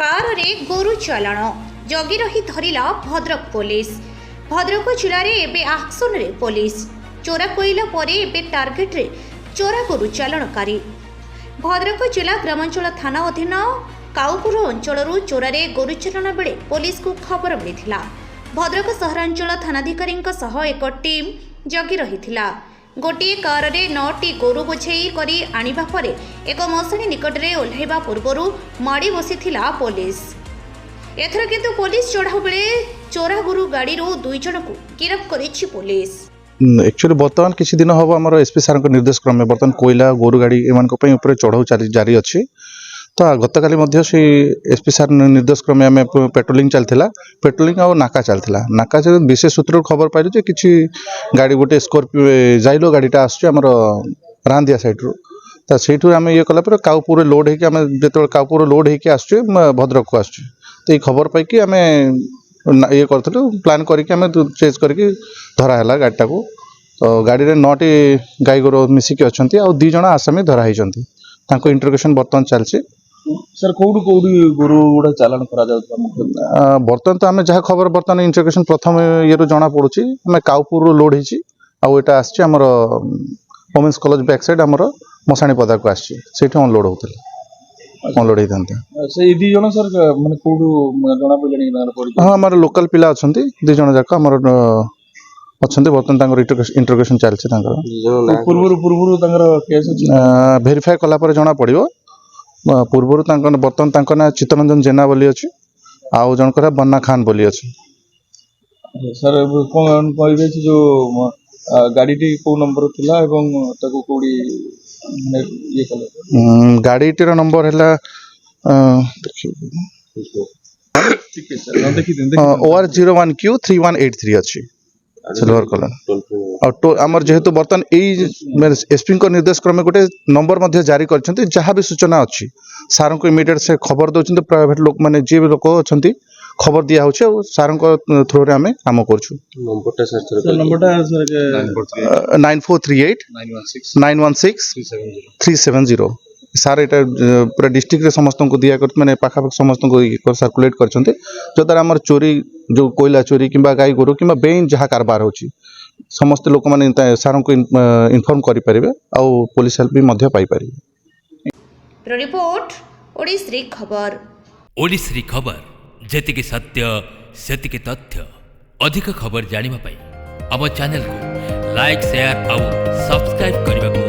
କାରରେ ଗୋରୁ ଚାଲାଣ ଜଗି ରହି ଧରିଲା ଭଦ୍ରକ ପୋଲିସ। ଭଦ୍ରକ ଜିଲ୍ଲାରେ ଏବେ ଆକ୍ସନରେ ପୋଲିସ। ଚୋରା କୋଇଲା ପରେ ଏବେ ଟାର୍ଗେଟରେ ଚୋରା ଗୋରୁ ଚାଲାଣକାରୀ। ଭଦ୍ରକ ଜିଲ୍ଲା ଗ୍ରାମାଞ୍ଚଳ ଥାନା ଅଧୀନ କାଉପୁର ଅଞ୍ଚଳରୁ ଚୋରାରେ ଗୋରୁ ଚାଲାଣ ବେଳେ ପୋଲିସକୁ ଖବର ମିଳିଥିଲା। ଭଦ୍ରକ ସହରାଞ୍ଚଳ ଥାନାଧିକାରୀଙ୍କ ସହ ଏକ ଟିମ୍ ଜଗି ରହିଥିଲା। ଗୋଟିଏ କାରରେ 9ଟି ଗୋରୁ ବୋଝେଇ କରି ଆଣିବା ପରେ ଏକ ମଶାଣି ନିକଟରେ ଓହ୍ଲାଇବା ପୂର୍ବରୁ ମାଡ଼ି ବସିଥିଲା ପୋଲିସ। ଏଥର କିନ୍ତୁ ପୋଲିସ ଚଢ଼ାଉ ବେଳେ ଚୋରା ଗୋରୁ ଗାଡ଼ିରୁ 2 ଜଣଙ୍କୁ ଗିରଫ କରିଛି ପୋଲିସ। एक्चुअली बर्तमान किसी दिन हम आम एसपी सार निर्देश क्रमे बर्तमान कोईला गोरु गाड़ी एम चढ़ाऊ जारी अच्छी। तो गतकाली एसपी सार निर्देश क्रमे आम पेट्रोलिंग चलता पेट्रोलिंग आ नाका चलता नाका विशेष सूत्र खबर पाइलु जे किसी गाड़ी गोटे स्कॉर्पियो जाइलो गाड़ीटा आसमर रांदिया सैड्रु तो सहीठू आम ये कलापर काउपुर लोड होकर जो काउपुर लोड होकर आसु भद्रक को आसु तो ये खबर पाई आम ये करूँ प्लान करके चेज करके धराला गाड़ीटा को। तो गाड़ी में 9टी गाई गोरु मिसिकी अच्छा आ 2 जण आसामी धराई इंटरोगेशन बर्तमान चलती। सर कौटू कौटी गोरु गुड़ा चालान करा बर्तमान तो आम जहाँ खबर बर्तमान इंटरोगेशन प्रथम ये जना पड़ी आम काउपुर लोड होटा आमर वोमेन्स कॉलेज बैक साइड आमर मशाणी पदा को आसी अनलोड होते अनलोड होता से 2 जण सर माने कौटू जना पड़े। हाँ आम लोकल पिला अच्छा 2 जण जाक आमर अच्छा बर्तमान इंटरोगेशन चलती भेरीफाए कलापर जना पड़ो पूर्वर बर्तमान ना चित्तरंजन जेना बोली अच्छी आउ जनकर बन्ना खान बोली अच्छी। सर कौन कहे जो गाड़ी को नंबर थिला एवं ताको कोडी ये कले गाड़ीटीर नंबर है OR01Q3183 अच्छी सिल्वर कलर आमर जेहेतु बर्तमान यही एसपी निर्देश क्रमे गोटे नंबर जारी कर जहाँ भी सूचना अच्छी सार को इमिडिएट से खबर दौरान प्राइवेट लोक मैंने जी भी लोक अच्छा खबर दिया हो सार थ्रू रे आम काम कर 9438 916 370 सार यहाँ पूरा डिस्ट्रिक्ट समस्त को दिया मैंने पाखापाखि समस्त को सर्कुलेट कर आम चोरी जो कोयला चोरी कि गाई गोरु कि बेइन जहाँ कारबार हो समस्त लोक मैंने सार को इनफॉर्म करें आउ पुलिस हेल्प भी पाई। रिपोर्ट ओडिश्री खबर। ओडिश्री खबर जेतिकी सत्य सेतिकी तथ्य। अधिक खबर जानिबा पई आम चैनल को लाइक शेयर और सब्सक्राइब करने को